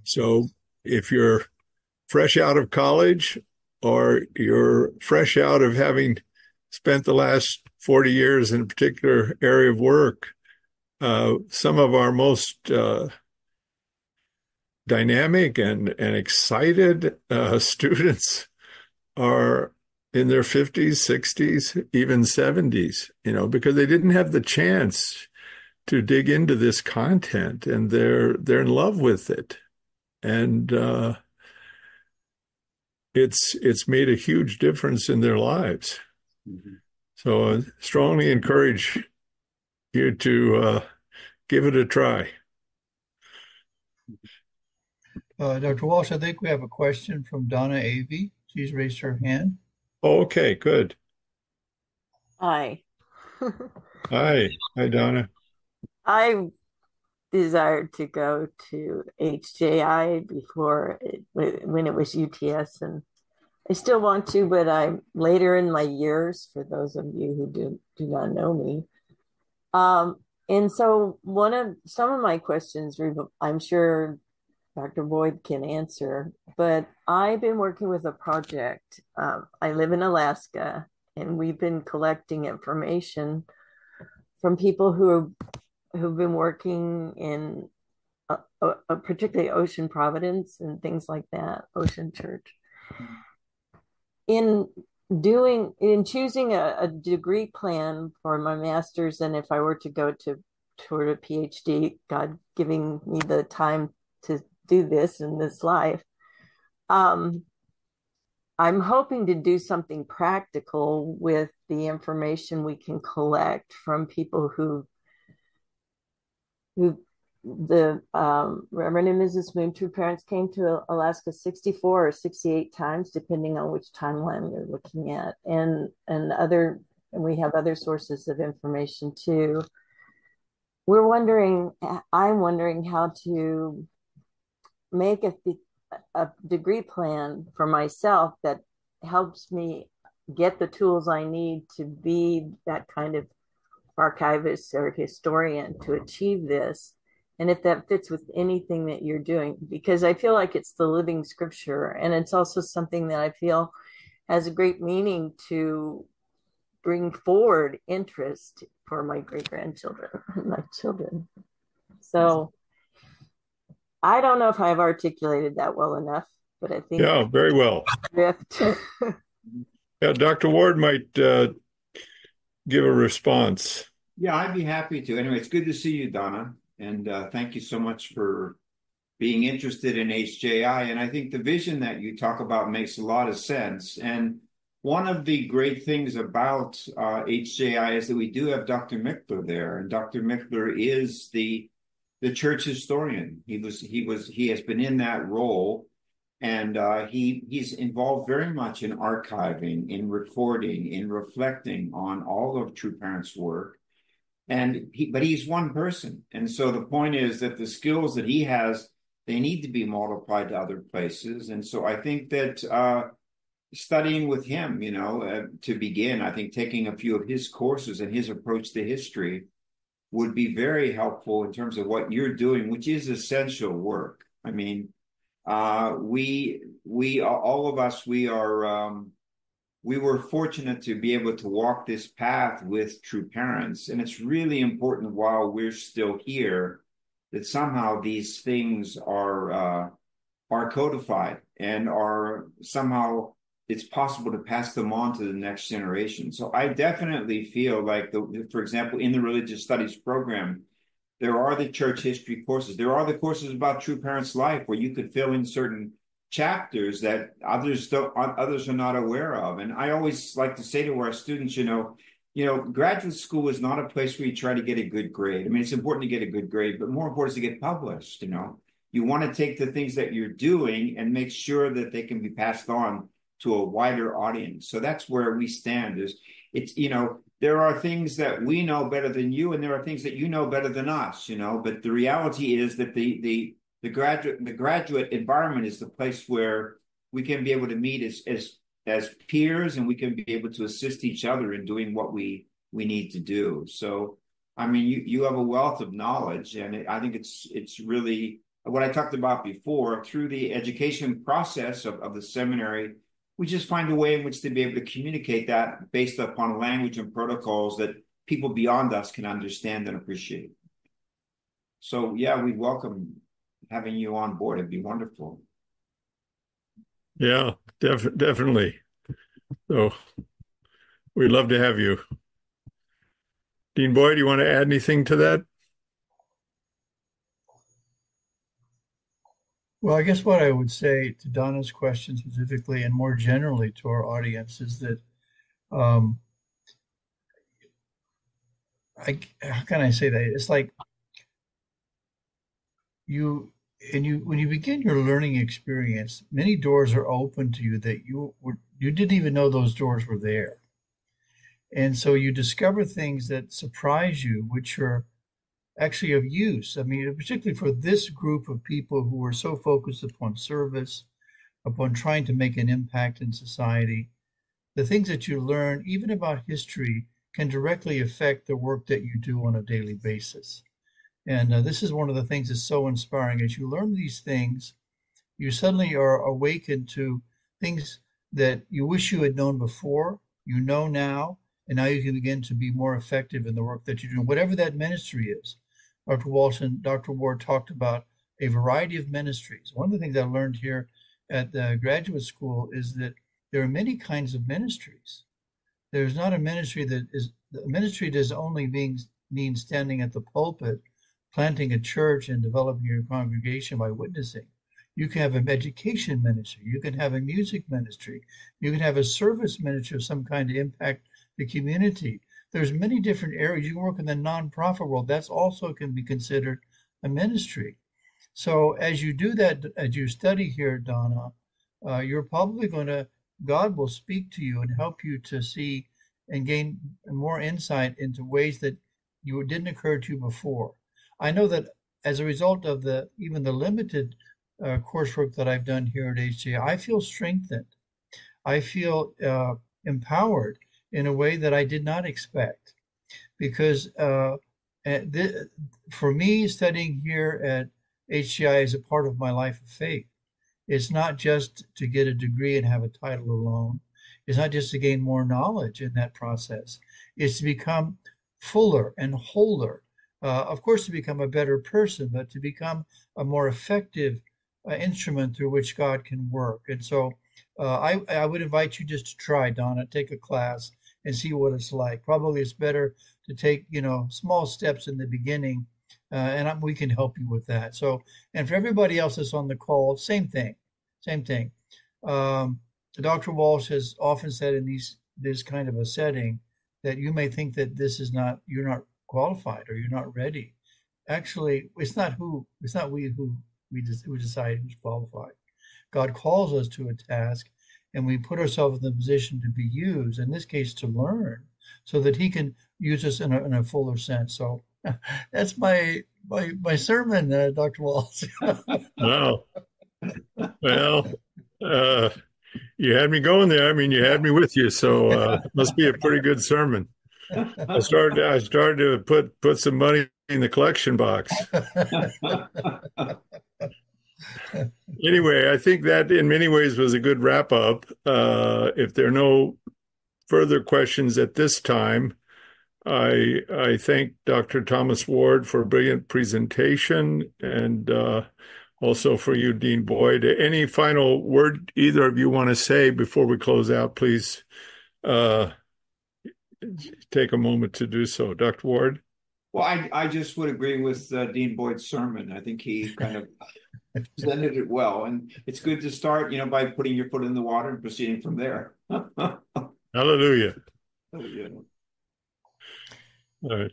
So if you're fresh out of college, or you're fresh out of having spent the last 40 years in a particular area of work, some of our most dynamic and excited students are in their 50s, 60s, even 70s, because they didn't have the chance to dig into this content, and they're in love with it. And it's made a huge difference in their lives. Mm-hmm. So I strongly encourage you to give it a try. Dr. Walsh, I think we have a question from Donna Avey. She's raised her hand. Oh, okay, good. Hi. Hi, Donna. I desired to go to HJI before when it was UTS, and I still want to, but I'm later in my years, for those of you who do not know me. And so some of my questions, I'm sure Dr. Boyd can answer, but I've been working with a project. I live in Alaska, and we've been collecting information from people who've been working in particularly Ocean Providence and things like that, Ocean Church. In choosing a degree plan for my master's, and if I were to go toward a PhD, God giving me the time to do this in this life, I'm hoping to do something practical with the information we can collect from people who the Reverend and Mrs. Moon, True Parents, came to Alaska 64 or 68 times, depending on which timeline you're looking at, and we have other sources of information too. I'm wondering how to make a degree plan for myself that helps me get the tools I need to be that kind of archivist or historian to achieve this. And if that fits with anything that you're doing, because I feel like it's the living scripture. And it's also something that I feel has a great meaning to bring forward interest for my great grandchildren, my children. So I don't know if I've articulated that well enough, but I think Yeah, very well. drift. Yeah, Dr. Ward might give a response. Yeah, I'd be happy to. Anyway, it's good to see you, Donna. And thank you so much for being interested in HJI. And I think the vision that you talk about makes a lot of sense. And one of the great things about HJI is that we do have Dr. Mickler there. And Dr. Mickler is the church historian. He has been in that role. And he's involved very much in archiving, in recording, in reflecting on all of True Parents' work. But he's one person. And so the point is that the skills that he has, they need to be multiplied to other places. And so I think that studying with him, to begin, I think taking a few of his courses and his approach to history would be very helpful in terms of what you're doing, which is essential work. I mean, we all of us, we were fortunate to be able to walk this path with True Parents. And it's really important while we're still here that somehow these things are codified and are somehow it's possible to pass them on to the next generation. So I definitely feel like, for example, in the religious studies program, there are the church history courses. There are the courses about True Parents' life where you could fill in certain chapters that others are not aware of. And I always like to say to our students, graduate school is not a place where you try to get a good grade. I mean, it's important to get a good grade, but more important is to get published. You want to take the things that you're doing and make sure that they can be passed on to a wider audience. So that's where we stand. There are things that we know better than you, and there are things that you know better than us. But the reality is that the graduate environment is the place where we can be able to meet as peers, and we can be able to assist each other in doing what we need to do. So, I mean, you have a wealth of knowledge, and I think it's really what I talked about before. Through the education process of the seminary, we just find a way in which to be able to communicate that based upon language and protocols that people beyond us can understand and appreciate. So, yeah, we welcome having you on board. It'd be wonderful. Yeah, definitely. So we'd love to have you. Dean Boyd, do you want to add anything to that? Well, I guess what I would say to Donna's question specifically and more generally to our audience is that how can I say that? It's like when you begin your learning experience, many doors are open to you that you didn't even know those doors were there. And so you discover things that surprise you, which are actually of use. I mean, particularly for this group of people who are so focused upon service, upon trying to make an impact in society, the things that you learn, even about history, can directly affect the work that you do on a daily basis. And this is one of the things that's so inspiring. As you learn these things, you suddenly are awakened to things that you wish you had known before, you know now, and now you can begin to be more effective in the work that you do, whatever that ministry is. Dr. Walsh and Dr. Ward talked about a variety of ministries. One of the things I learned here at the graduate school is that there are many kinds of ministries. There's not a ministry does only mean standing at the pulpit, planting a church and developing your congregation by witnessing. You can have an education ministry. You can have a music ministry. You can have a service ministry of some kind to impact the community. There's many different areas. You can work in the nonprofit world. That's also can be considered a ministry. So as you do that, as you study here, Donna, you're probably God will speak to you and help you to see and gain more insight into ways that you didn't occur to you before. I know that as a result of even the limited coursework that I've done here at HJI, I feel strengthened. I feel empowered in a way that I did not expect. Because for me, studying here at HJI is a part of my life of faith. It's not just to get a degree and have a title alone. It's not just to gain more knowledge in that process. It's to become fuller and wholer. Of course, to become a better person, but to become a more effective instrument through which God can work. And so I would invite you just to try, Donna, take a class and see what it's like. Probably it's better to take, small steps in the beginning, and we can help you with that. So, and for everybody else that's on the call, same thing, same thing. Dr. Walsh has often said in this kind of a setting that you may think that you're not qualified or you're not ready. Actually, it's not we who decide who's qualified. God calls us to a task, and we put ourselves in the position to be used, in this case, to learn, so that He can use us in a fuller sense. So that's my sermon, Dr. Walsh. Wow. Well, you had me going there. I mean, you had me with you, so it must be a pretty good sermon. I started to put some money in the collection box. Anyway, I think that in many ways was a good wrap up. If there are no further questions at this time, I thank Dr. Thomas Ward for a brilliant presentation, and also for you, Dean Boyd. Any final word either of you want to say before we close out, please take a moment to do so. Dr. Ward? Well, I just would agree with Dean Boyd's sermon. I think he kind of presented it well. And it's good to start, by putting your foot in the water and proceeding from there. Hallelujah. Yeah. All right.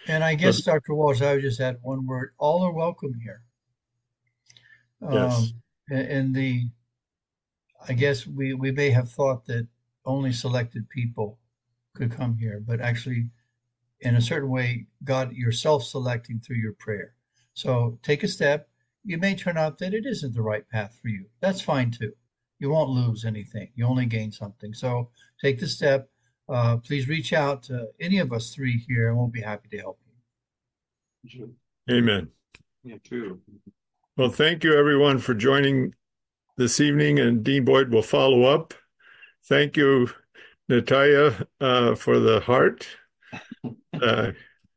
And I guess, Dr. Walsh, I would just add one word. All are welcome here. Yes. I guess we may have thought that only selected people could come here, but actually, in a certain way, God, you're self-selecting through your prayer. So take a step. You may turn out that it isn't the right path for you. That's fine too. You won't lose anything. You only gain something. So take the step. Please reach out to any of us three here, and we'll be happy to help you. Amen. Yeah, true. Well, thank you, everyone, for joining this evening, and Dean Boyd will follow up. Thank you, Natalia, for the heart.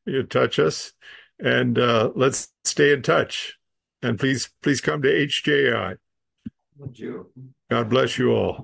You touch us, and let's stay in touch. And please come to HJI. Thank you. God bless you all.